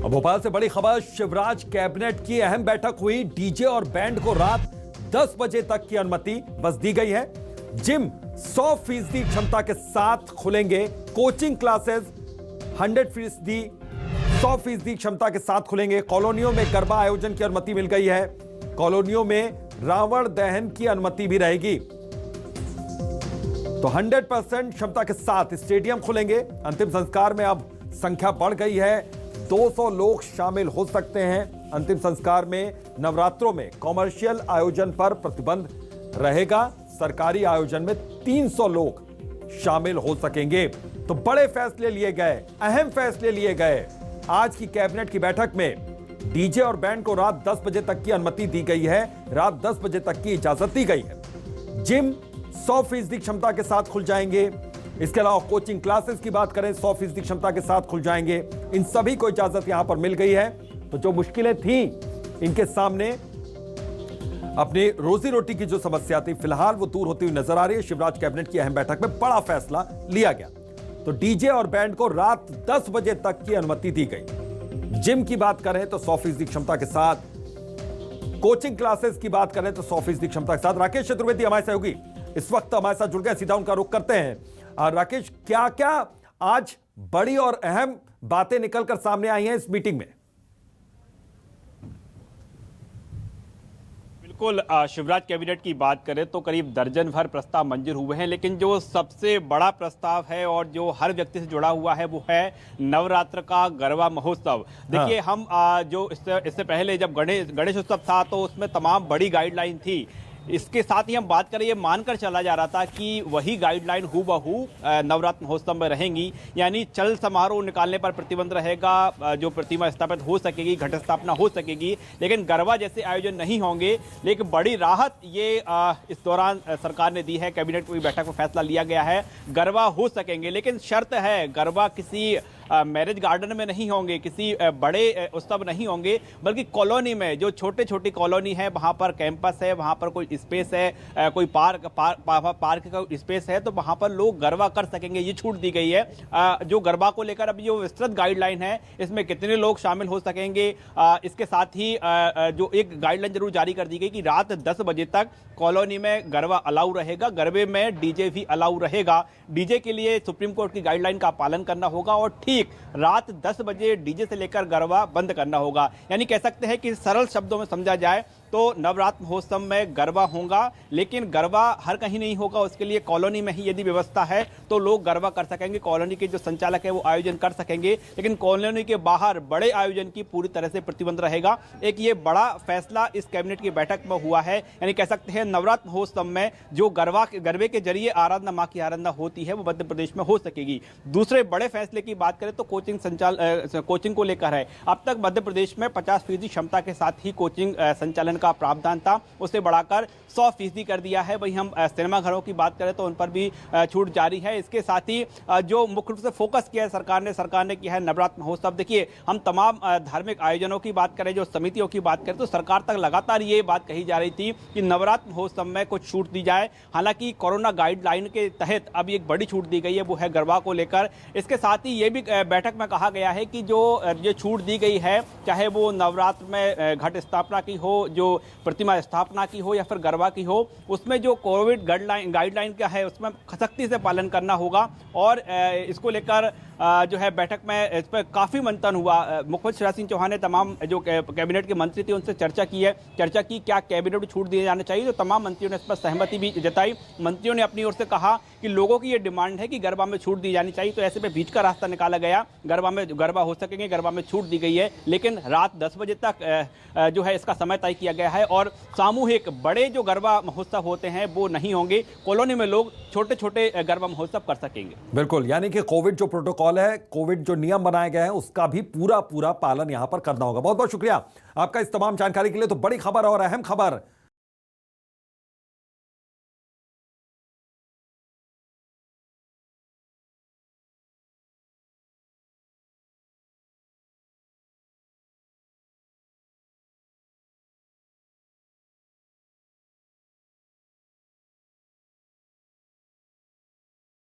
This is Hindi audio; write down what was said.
अब भोपाल से बड़ी खबर, शिवराज कैबिनेट की अहम बैठक हुई। डीजे और बैंड को रात 10 बजे तक की अनुमति बस दी गई है। जिम 100% क्षमता के साथ खुलेंगे। कोचिंग क्लासेस 100% क्षमता के साथ खुलेंगे। कॉलोनियों में गरबा आयोजन की अनुमति मिल गई है। कॉलोनियों में रावण दहन की अनुमति भी रहेगी। तो 100% क्षमता के साथ स्टेडियम खुलेंगे। अंतिम संस्कार में अब संख्या बढ़ गई है, 200 लोग शामिल हो सकते हैं। अंतिम संस्कार में नवरात्रों में कॉमर्शियल आयोजन पर प्रतिबंध रहेगा। सरकारी आयोजन में 300 लोग शामिल हो सकेंगे। तो बड़े फैसले लिए गए, अहम फैसले लिए गए। आज की कैबिनेट की बैठक में डीजे और बैंड को रात 10 बजे तक की अनुमति दी गई है। रात 10 बजे तक की इजाजत दी गई है। जिम 100% क्षमता के साथ खुल जाएंगे। इसके अलावा कोचिंग क्लासेस की बात करें, 100% क्षमता के साथ खुल जाएंगे। इन सभी को इजाजत यहां पर मिल गई है। तो जो मुश्किलें थी इनके सामने, अपनी रोजी रोटी की जो समस्या थी, फिलहाल वो दूर होती हुई नजर आ रही है। शिवराज कैबिनेट की अहम बैठक में बड़ा फैसला लिया गया। तो डीजे और बैंड को रात 10 बजे तक की अनुमति दी गई। जिम की बात करें तो 100% क्षमता के साथ, कोचिंग क्लासेस की बात करें तो 100% क्षमता के साथ। राकेश चतुर्वेदी हमारे सहयोगी इस वक्त हमारे साथ जुड़ गए, सीधा उनका रुख करते हैं। राकेश, क्या क्या आज बड़ी और अहम बातें निकलकर सामने आई हैं इस मीटिंग में? बिल्कुल, शिवराज कैबिनेट की बात करें तो करीब दर्जन भर प्रस्ताव मंजूर हुए हैं, लेकिन जो सबसे बड़ा प्रस्ताव है और जो हर व्यक्ति से जुड़ा हुआ है वो है नवरात्र का गरबा महोत्सव। देखिए, हम जो इससे पहले जब गणेश उत्सव था तो उसमें तमाम बड़ी गाइडलाइन थी। इसके साथ ही हम बात करें, ये मानकर चला जा रहा था कि वही गाइडलाइन हूबहू नवरात्र महोत्सव में रहेंगी। यानी चल समारोह निकालने पर प्रतिबंध रहेगा, जो प्रतिमा स्थापित हो सकेगी, घट स्थापना हो सकेगी, लेकिन गरबा जैसे आयोजन नहीं होंगे। लेकिन बड़ी राहत ये इस दौरान सरकार ने दी है। कैबिनेट की बैठक में फैसला लिया गया है, गरबा हो सकेंगे, लेकिन शर्त है गरबा किसी मैरिज गार्डन में नहीं होंगे, किसी बड़े उत्सव नहीं होंगे, बल्कि कॉलोनी में, जो छोटे छोटी कॉलोनी है, वहां पर कैंपस है, वहां पर कोई स्पेस है, कोई पार्क का स्पेस है, तो वहां पर लोग गरबा कर सकेंगे। ये छूट दी गई है। जो गरबा को लेकर अभी जो विस्तृत गाइडलाइन है, इसमें कितने लोग शामिल हो सकेंगे, इसके साथ ही जो एक गाइडलाइन जरूर जारी कर दी गई कि रात 10 बजे तक कॉलोनी में गरबा अलाउ रहेगा। गरबे में डीजे भी अलाउ रहेगा। डीजे के लिए सुप्रीम कोर्ट की गाइडलाइन का पालन करना होगा और ठीक रात 10 बजे डीजे से लेकर गरबा बंद करना होगा। यानी कह सकते हैं कि सरल शब्दों में समझा जाए तो नवरात्र महोत्सव में गरबा होगा, लेकिन गरबा हर कहीं नहीं होगा। उसके लिए कॉलोनी में ही यदि व्यवस्था है तो लोग गरबा कर सकेंगे। कॉलोनी के जो संचालक है वो आयोजन कर सकेंगे, लेकिन कॉलोनी के बाहर बड़े आयोजन की पूरी तरह से प्रतिबंध रहेगा। एक ये बड़ा फैसला इस कैबिनेट की बैठक में हुआ है। यानी कह सकते हैं नवरात्र महोत्सव में जो गरबे के जरिए आराधना, मां की आराधना होती है, वो मध्य प्रदेश में हो सकेगी। दूसरे बड़े फैसले की बात करें तो कोचिंग को लेकर है। अब तक मध्य प्रदेश में 50% क्षमता के साथ ही कोचिंग संचालन का प्रावधान था, उसे बढ़ाकर 100% कर दिया है। वहीं हम सिनेमा घरों की बात करें तो उन पर भी छूट जारी है। इसके साथ ही जो मुख्य रूप से फोकस किया है सरकार ने किया है नवरात्र महोत्सव। देखिए, हम तमाम धार्मिक आयोजनों की बात करें, जो समितियों की बात करें, तो सरकार तक लगातार ये बात कही जा रही थी कि नवरात्र महोत्सव में कुछ छूट दी जाए। हालांकि कोरोना गाइडलाइन के तहत अब एक बड़ी छूट दी गई है, वो है गरबा को लेकर। इसके साथ ही ये भी बैठक में कहा गया है कि जो ये छूट दी गई है, चाहे वो नवरात्र में घट स्थापना की हो, जो प्रतिमा स्थापना की हो या फिर गरबा की हो, उसमें जो कोविड गाइडलाइन का है उसमें सख्ती से पालन करना होगा। और इसको लेकर जो है बैठक में इस पर काफ़ी मंथन हुआ। मुख्यमंत्री शिवराज सिंह चौहान ने तमाम जो कैबिनेट के मंत्री थे उनसे चर्चा की क्या कैबिनेट को छूट दिए जाने चाहिए। तो तमाम मंत्रियों ने इस पर सहमति भी जताई। मंत्रियों ने अपनी ओर से कहा कि लोगों की ये डिमांड है कि गरबा में छूट दी जानी चाहिए, तो ऐसे में बीच का रास्ता निकाला गया। गरबा हो सकेंगे, गरबा में छूट दी गई है, लेकिन रात 10 बजे तक जो है इसका समय तय किया गया है। और सामूहिक बड़े जो गरबा महोत्सव होते हैं वो नहीं होंगे। कॉलोनी में लोग छोटे छोटे गरबा महोत्सव कर सकेंगे। बिल्कुल, यानी कि कोविड जो प्रोटोकॉल है, कोविड जो नियम बनाए गए हैं, उसका भी पूरा पालन यहां पर करना होगा। बहुत बहुत शुक्रिया आपका इस तमाम जानकारी के लिए। तो बड़ी खबर और अहम खबर